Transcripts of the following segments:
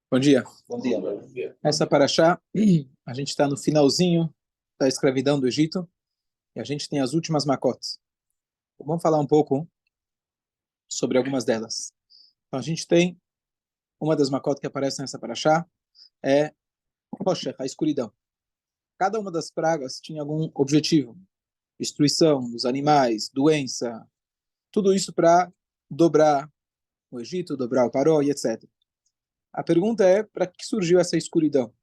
Bom dia. Bom dia. Bom dia. Essa paraxá, a gente está no finalzinho da escravidão do Egito e a gente tem as últimas macotes. Vamos falar um pouco sobre algumas delas. Então, a gente tem uma das macotes que aparece nessa paraxá é Roshech, a escuridão. Cada uma das pragas tinha algum objetivo: destruição dos animais, doença, tudo isso para dobrar o Egito, dobrar o Paró e etc. A pergunta é, para que surgiu essa escuridão?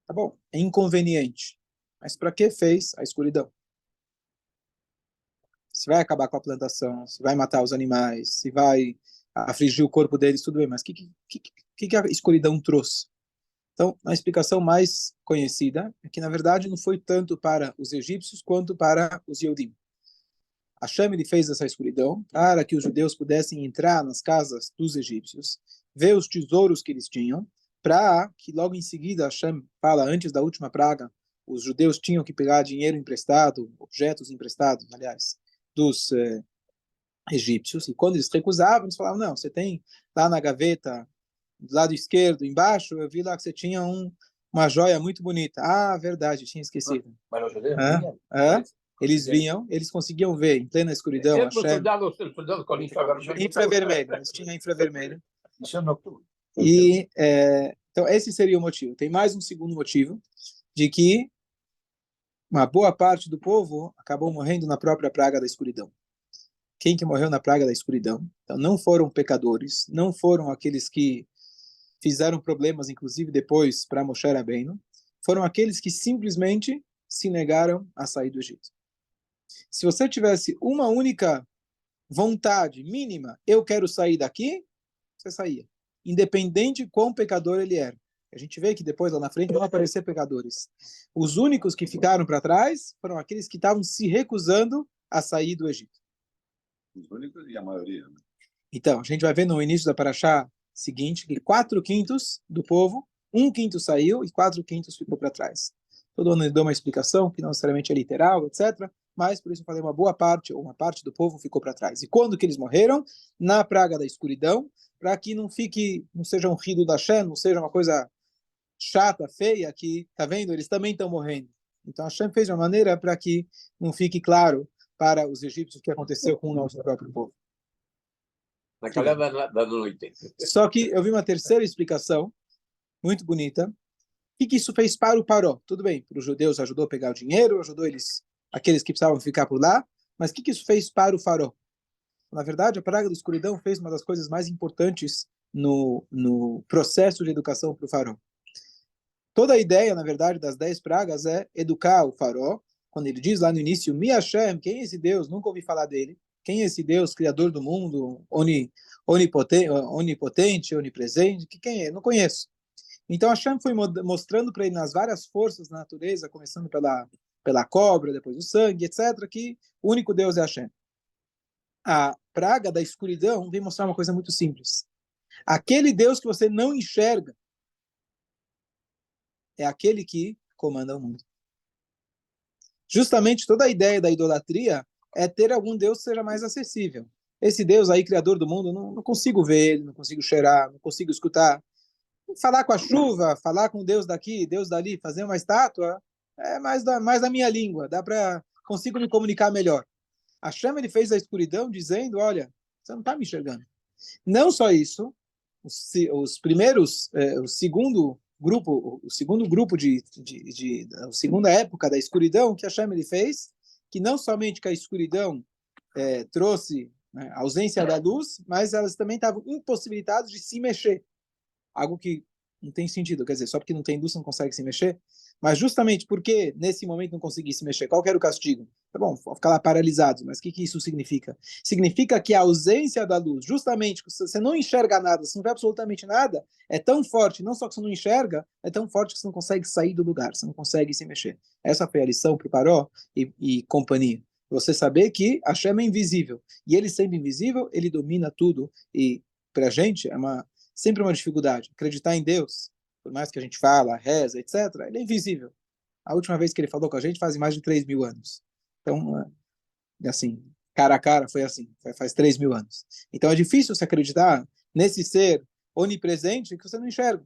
Tá bom, é inconveniente. Mas para que fez a escuridão? Se vai acabar com a plantação, se vai matar os animais, se vai afligir o corpo deles, tudo bem. Mas o que a escuridão trouxe? Então, a explicação mais conhecida é que, na verdade, não foi tanto para os egípcios quanto para os Yehudim. Hashem ele fez essa escuridão para que os judeus pudessem entrar nas casas dos egípcios, ver os tesouros que eles tinham, para que logo em seguida Hashem fala, antes da última praga, os judeus tinham que pegar dinheiro emprestado, objetos emprestados, aliás, dos egípcios, e quando eles recusavam, eles falavam, não, você tem lá na gaveta, do lado esquerdo, embaixo, eu vi lá que você tinha uma joia muito bonita. Ah, verdade, tinha esquecido. Mas os judeus vinham? Eles vinham, eles conseguiam ver em plena escuridão, Hashem, infravermelho, eles tinham infravermelho. Isso é noturno. E, então, esse seria o motivo. Tem mais um segundo motivo, de que uma boa parte do povo acabou morrendo na própria praga da escuridão. Quem que morreu na praga da escuridão? Então, não foram pecadores, não foram aqueles que fizeram problemas, inclusive depois, para Moshe Rabbeinu, foram aqueles que simplesmente se negaram a sair do Egito. Se você tivesse uma única vontade mínima, eu quero sair daqui, você saía. Independente de quão pecador ele era. A gente vê que depois, lá na frente, vão aparecer pecadores. Os únicos que ficaram para trás foram aqueles que estavam se recusando a sair do Egito. Os únicos e a maioria. Né? Então, a gente vai ver no início da paraxá seguinte que 4/5 do povo, 1/5 saiu e 4/5 ficou para trás. Todo mundo deu uma explicação, que não necessariamente é literal, etc. Mas, por isso eu falei, uma boa parte, ou uma parte do povo ficou para trás. E quando que eles morreram? Na praga da escuridão, para que não fique, não seja um rido da Hashem, não seja uma coisa chata, feia, que, tá vendo? Eles também estão morrendo. Então, Hashem fez de uma maneira para que não fique claro para os egípcios o que aconteceu com o nosso próprio povo. Naquela da noite. Só que eu vi uma terceira explicação, muito bonita. O que isso fez para o Paró? Tudo bem, para os judeus ajudou a pegar o dinheiro, ajudou eles, aqueles que precisavam ficar por lá, mas o que isso fez para o Faraó? Na verdade, a praga da escuridão fez uma das coisas mais importantes no processo de educação para o Faraó. Toda a ideia, na verdade, das 10 pragas é educar o Faraó. Quando ele diz lá no início, Mi Hashem, quem é esse Deus? Nunca ouvi falar dele. Quem é esse Deus, criador do mundo, onipotente, onipresente? Quem é? Não conheço. Então Hashem foi mostrando para ele nas várias forças da natureza, começando pela cobra, depois o sangue, etc., que o único Deus é Hashem. A praga da escuridão vem mostrar uma coisa muito simples. Aquele Deus que você não enxerga é aquele que comanda o mundo. Justamente toda a ideia da idolatria é ter algum Deus que seja mais acessível. Esse Deus aí, criador do mundo, não consigo ver ele, não consigo cheirar, não consigo escutar. Falar com a chuva, falar com Deus daqui, Deus dali, fazer uma estátua, é mais da minha língua, consigo me comunicar melhor. A Hashem ele fez a escuridão dizendo, olha, você não está me enxergando. Não só isso, os primeiros, o segundo grupo a segunda época da escuridão que a Hashem ele fez, que não somente que a escuridão trouxe, né, a ausência da luz, mas elas também estavam impossibilitadas de se mexer. Algo que não tem sentido, quer dizer, só porque não tem luz não consegue se mexer, mas justamente porque nesse momento não consegui se mexer, qual que era o castigo? Tá bom, vou ficar lá paralisado, mas o que isso significa? Significa que a ausência da luz, justamente, você não enxerga nada, você não vê absolutamente nada, é tão forte, não só que você não enxerga, é tão forte que você não consegue sair do lugar, você não consegue se mexer. Essa foi a lição para o Paró e companhia. Você saber que Hashem é invisível, e ele sendo invisível, ele domina tudo, e para a gente é sempre uma dificuldade. Acreditar em Deus, por mais que a gente fala, reza, etc., ele é invisível. A última vez que ele falou com a gente faz mais de 3.000 anos. Então, assim, cara a cara foi assim, faz 3.000 anos. Então é difícil se acreditar nesse ser onipresente que você não enxerga.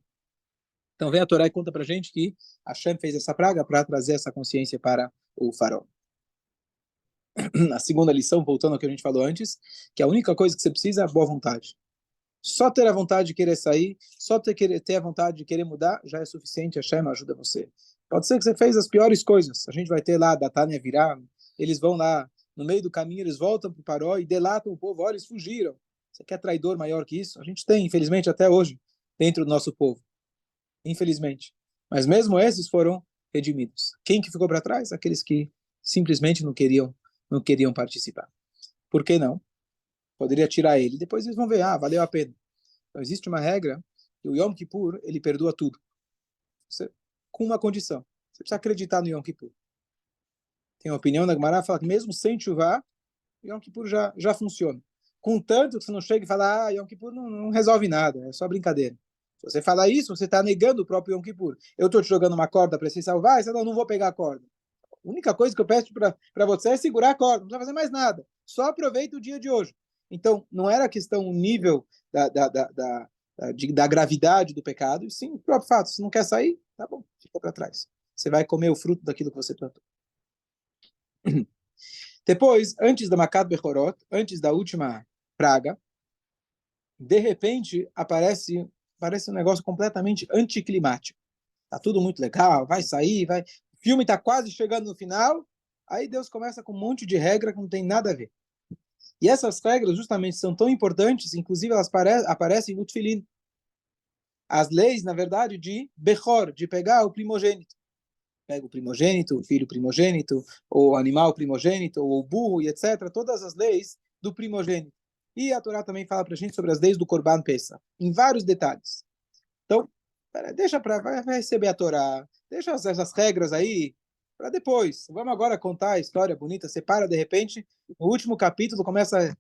Então vem a Torá e conta para a gente que Hashem fez essa praga para trazer essa consciência para o faraó. A segunda lição, voltando ao que a gente falou antes, que a única coisa que você precisa é a boa vontade. Só ter a vontade de querer sair, só ter a vontade de querer mudar, já é suficiente. Hashem ajuda você. Pode ser que você fez as piores coisas. A gente vai ter lá a Datânia virar, eles vão lá, no meio do caminho, eles voltam para o Paró e delatam o povo. Olha, eles fugiram. Você quer traidor maior que isso? A gente tem, infelizmente, até hoje, dentro do nosso povo. Infelizmente. Mas mesmo esses foram redimidos. Quem que ficou para trás? Aqueles que simplesmente não queriam participar. Por que não? Poderia tirar ele. Depois eles vão ver, valeu a pena. Então existe uma regra que o Yom Kippur, ele perdoa tudo. Com uma condição. Você precisa acreditar no Yom Kippur. Tem uma opinião da Gemara, fala que mesmo sem chuva, Yom Kippur já funciona. Contanto que você não chega e fala, Yom Kippur não resolve nada, é só brincadeira. Se você falar isso, você está negando o próprio Yom Kippur. Eu estou te jogando uma corda para se salvar, e você não vou pegar a corda. A única coisa que eu peço para você é segurar a corda, não precisa fazer mais nada. Só aproveita o dia de hoje. Então, não era questão o nível da gravidade do pecado, e sim o próprio fato. Se não quer sair, tá bom, fica para trás. Você vai comer o fruto daquilo que você plantou. Depois, antes da Makat Bechorot, antes da última praga, de repente aparece um negócio completamente anticlimático. Tá tudo muito legal, vai sair, vai. O filme está quase chegando no final, aí Deus começa com um monte de regra que não tem nada a ver. E essas regras justamente são tão importantes, inclusive elas aparecem no Tfilin. As leis, na verdade, de Bechor, de pegar o primogênito. Pega o primogênito, o filho primogênito, ou o animal primogênito, ou o burro, e etc. Todas as leis do primogênito. E a Torá também fala para a gente sobre as leis do Korban Pesach, em vários detalhes. Então, deixa vai receber a Torá, deixa essas regras aí para depois. Vamos agora contar a história bonita. Você para, de repente, no último capítulo começa.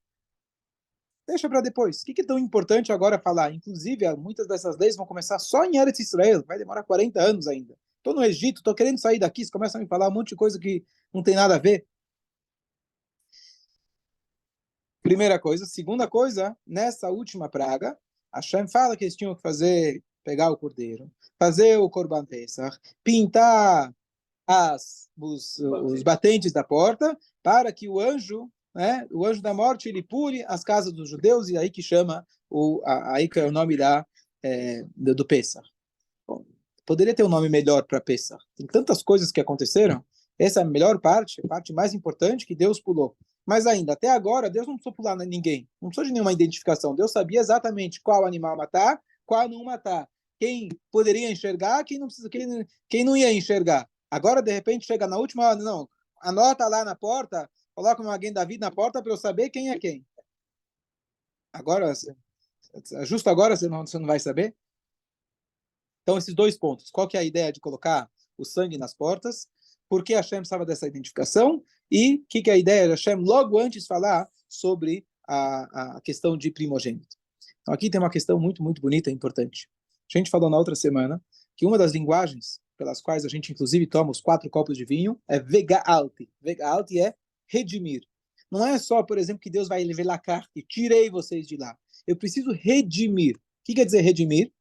Deixa para depois. O que é tão importante agora falar? Inclusive, muitas dessas leis vão começar só em Eretz Israel, vai demorar 40 anos ainda. Estou no Egito, estou querendo sair daqui, você começa a me falar um monte de coisa que não tem nada a ver. Primeira coisa. Segunda coisa, nessa última praga, Hashem fala que eles tinham que pegar o cordeiro, fazer o Korban Pesach, pintar os batentes da porta, para que o anjo da morte, ele pule as casas dos judeus, e aí que chama, aí que é o nome do Pesach. Bom, poderia ter um nome melhor para Pesach. Tem tantas coisas que aconteceram, essa é a melhor parte, a parte mais importante que Deus pulou. Mas ainda, até agora, Deus não precisou pular ninguém, não precisou de nenhuma identificação. Deus sabia exatamente qual animal matar, qual não matar. Quem poderia enxergar, quem não ia enxergar. Agora, de repente, chega na última hora, não, anota lá na porta, coloca uma alguém da vida na porta para eu saber quem é quem. Agora, justo agora você não vai saber? Então, esses dois pontos. Qual que é a ideia de colocar o sangue nas portas? Por que Hashem precisava dessa identificação? E o que é a ideia de Hashem logo antes de falar sobre a questão de primogênito? Então, aqui tem uma questão muito, muito bonita e importante. A gente falou na outra semana que uma das linguagens pelas quais a gente, inclusive, toma os 4 copos de vinho é vega'alti. Vega'alti é redimir. Não é só, por exemplo, que Deus vai velacar e tirei vocês de lá. Eu preciso redimir. O que quer dizer redimir?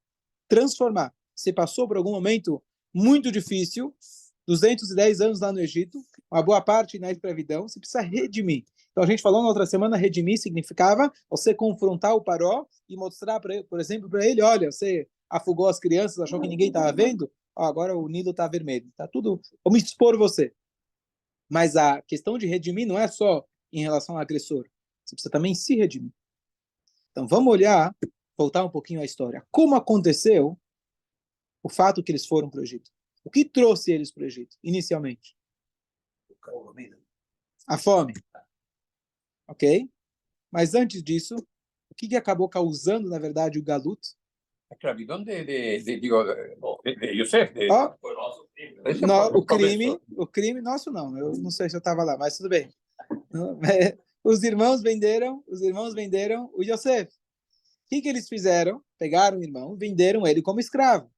Transformar. Você passou por algum momento muito difícil, 210 anos lá no Egito, uma boa parte na escravidão, você precisa redimir. Então a gente falou na outra semana, redimir significava você confrontar o Paró e mostrar, por exemplo, para ele, olha, você afogou as crianças, achou que ninguém estava vendo, agora o Nilo está vermelho, está tudo, vamos expor você. Mas a questão de redimir não é só em relação ao agressor, você precisa também se redimir. Então vamos voltar um pouquinho à história. Como aconteceu o fato que eles foram para o Egito? O que trouxe eles para o Egito, inicialmente? A fome. Ok? Mas antes disso, o que acabou causando, na verdade, o galut? A escravidão de Yosef. O crime nosso não. Eu não sei se eu estava lá, mas tudo bem. Os irmãos venderam o Yosef. O que eles fizeram? Pegaram o irmão, venderam ele como escravo.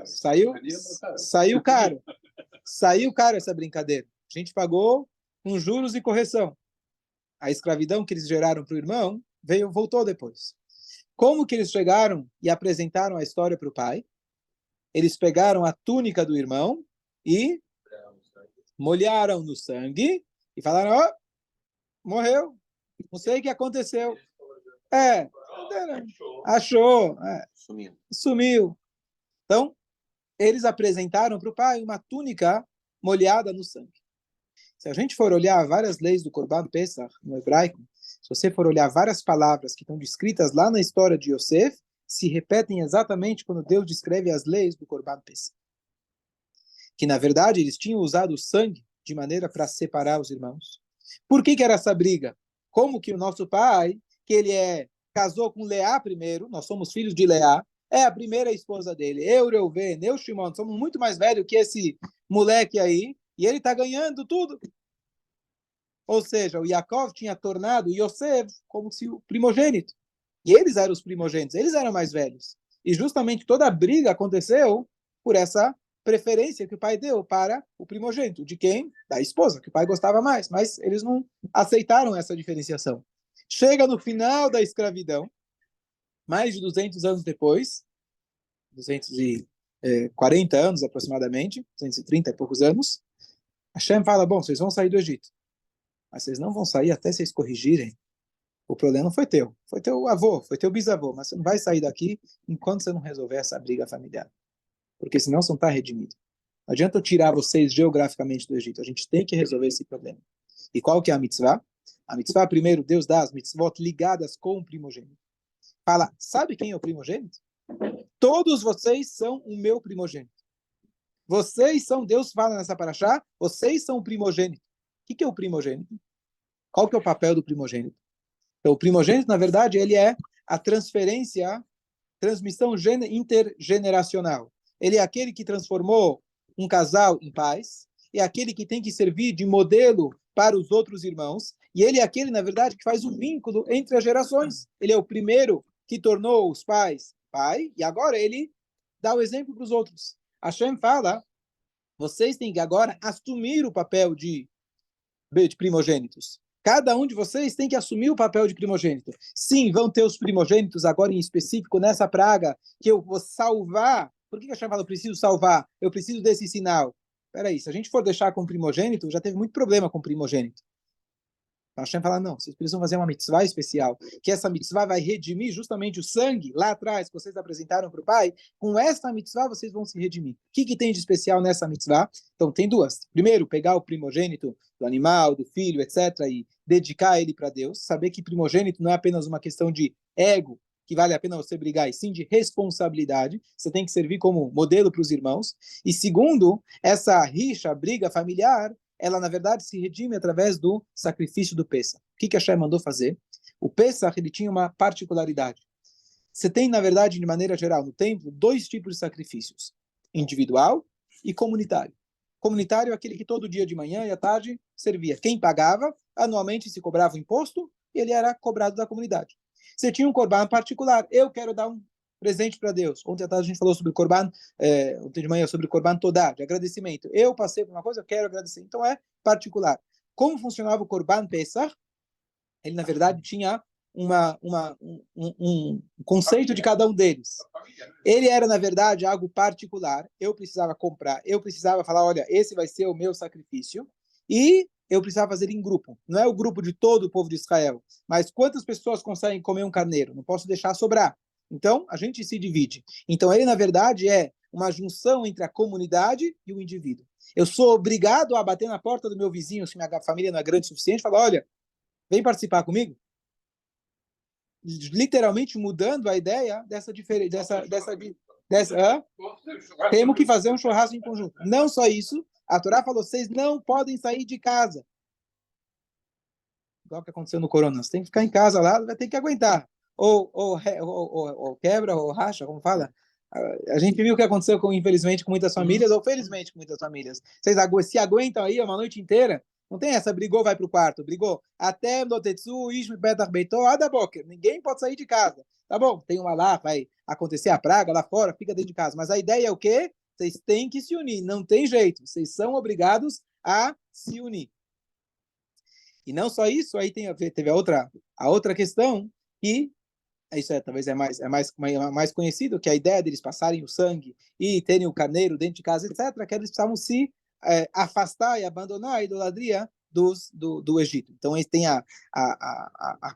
Saiu caro. Saiu caro essa brincadeira. A gente pagou com juros e correção. A escravidão que eles geraram para o irmão voltou depois. Como que eles chegaram e apresentaram a história para o pai? eles pegaram a túnica do irmão e molharam no sangue e falaram, ó, morreu, não sei o que aconteceu. Achou, sumiu. Então, eles apresentaram para o pai uma túnica molhada no sangue. Se a gente for olhar várias leis do Corban Pesach, no hebraico, se você for olhar várias palavras que estão descritas lá na história de Yosef, se repetem exatamente quando Deus descreve as leis do Corban Pesach. Que, na verdade, eles tinham usado o sangue de maneira para separar os irmãos. Por que era essa briga? Como que o nosso pai, que ele casou com Leá primeiro, nós somos filhos de Leá, é a primeira esposa dele, eu, Reuven, eu, Shimon, somos muito mais velhos que esse moleque aí, e ele está ganhando tudo. Ou seja, o Yaakov tinha tornado o Yosef como se o primogênito. E eles eram os primogênitos, eles eram mais velhos. E justamente toda a briga aconteceu por essa preferência que o pai deu para o primogênito. De quem? Da esposa, que o pai gostava mais. Mas eles não aceitaram essa diferenciação. Chega no final da escravidão, mais de 200 anos depois, 240 anos aproximadamente, 230 e poucos anos, Hashem fala, bom, vocês vão sair do Egito, mas vocês não vão sair até vocês corrigirem. O problema não foi teu avô, foi teu bisavô, mas você não vai sair daqui enquanto você não resolver essa briga familiar. Porque senão você não está redimido. Não adianta eu tirar vocês geograficamente do Egito, a gente tem que resolver esse problema. E qual que é a mitzvah? A mitzvah, primeiro, Deus dá as mitzvot ligadas com o primogênito. Fala, sabe quem é o primogênito? Todos vocês são o meu primogênito. Vocês são, Deus fala nessa paraxá, vocês são o primogênito. O que é o primogênito? Qual que é o papel do primogênito? Então, o primogênito, na verdade, ele é a transmissão intergeneracional. Ele é aquele que transformou um casal em pais, é aquele que tem que servir de modelo para os outros irmãos, e ele é aquele, na verdade, que faz o vínculo entre as gerações. Ele é o primeiro que tornou os pais pai, e agora ele dá o exemplo para os outros. Hashem fala, vocês têm que agora assumir o papel de primogênitos. Cada um de vocês tem que assumir o papel de primogênito. Sim, vão ter os primogênitos agora em específico nessa praga que eu vou salvar. Por que a Hashem fala, eu preciso salvar? Eu preciso desse sinal. Espera aí, se a gente for deixar com primogênito, já teve muito problema com primogênito. A Hashem fala, não, vocês precisam fazer uma mitzvah especial, que essa mitzvah vai redimir justamente o sangue lá atrás que vocês apresentaram para o pai. Com essa mitzvah vocês vão se redimir. O que tem de especial nessa mitzvah? Então tem duas. Primeiro, pegar o primogênito do animal, do filho, etc., e dedicar ele para Deus. Saber que primogênito não é apenas uma questão de ego, que vale a pena você brigar, e sim de responsabilidade. Você tem que servir como modelo para os irmãos. E segundo, essa rixa, briga familiar, ela, na verdade, se redime através do sacrifício do Pesach. O que a Hashem mandou fazer? O Pesach, ele tinha uma particularidade. Você tem, na verdade, de maneira geral, no templo, dois tipos de sacrifícios. Individual e comunitário. Comunitário é aquele que todo dia de manhã e à tarde servia. Quem pagava, anualmente se cobrava o imposto, e ele era cobrado da comunidade. Você tinha um corban particular. Eu quero dar um presente para Deus. Ontem à tarde a gente falou sobre corban, ontem de manhã sobre corban todá, de agradecimento. Eu passei por uma coisa, eu quero agradecer. Então é particular. Como funcionava o corban Pesach? Ele, na verdade, tinha um conceito de cada um deles. Ele era, na verdade, algo particular. Eu precisava comprar, eu precisava falar, olha, esse vai ser o meu sacrifício. E eu precisava fazer em grupo. Não é o grupo de todo o povo de Israel, mas quantas pessoas conseguem comer um carneiro? Não posso deixar sobrar. Então, a gente se divide. Então, ele, na verdade, é uma junção entre a comunidade e o indivíduo. Eu sou obrigado a bater na porta do meu vizinho, se minha família não é grande o suficiente, e falar, olha, vem participar comigo? Literalmente mudando a ideia dessa diferença, temos que fazer um churrasco em conjunto. Não só isso, a Torá falou, vocês não podem sair de casa. Igual que aconteceu no corona, você tem que ficar em casa lá, vai ter que aguentar. Ou quebra, ou racha, como fala. A gente viu o que aconteceu, infelizmente, com muitas famílias, ou felizmente com muitas famílias. Vocês se aguentam aí uma noite inteira? Não tem essa, brigou, vai para o quarto. Brigou. Até Notetsu, Ishmi, Petach, Beitó, Adaboker. Ninguém pode sair de casa. Tá bom, tem uma lá, vai acontecer a praga lá fora, fica dentro de casa. Mas a ideia é o quê? Vocês têm que se unir, não tem jeito. Vocês são obrigados a se unir. E não só isso, aí teve a outra questão, que Isso talvez mais conhecido, que a ideia deles passarem o sangue e terem o carneiro dentro de casa, etc., que eles precisavam se afastar e abandonar a idolatria do Egito. Então, eles têm a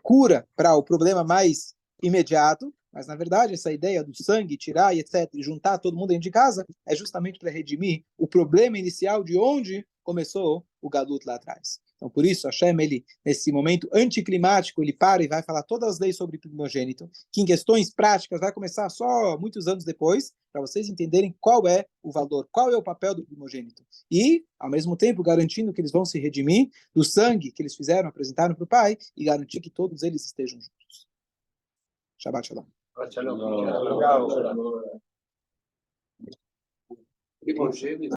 cura para o problema mais imediato, mas, na verdade, essa ideia do sangue, tirar e etc., e juntar todo mundo dentro de casa, é justamente para redimir o problema inicial de onde começou o Galut lá atrás. Então, por isso, Hashem, ele, nesse momento anticlimático, ele para e vai falar todas as leis sobre primogênito, que em questões práticas vai começar só muitos anos depois, para vocês entenderem qual é o valor, qual é o papel do primogênito. E, ao mesmo tempo, garantindo que eles vão se redimir do sangue que eles fizeram, apresentaram para o Pai, e garantir que todos eles estejam juntos. Shabbat Shalom. Shalom. Primogênito.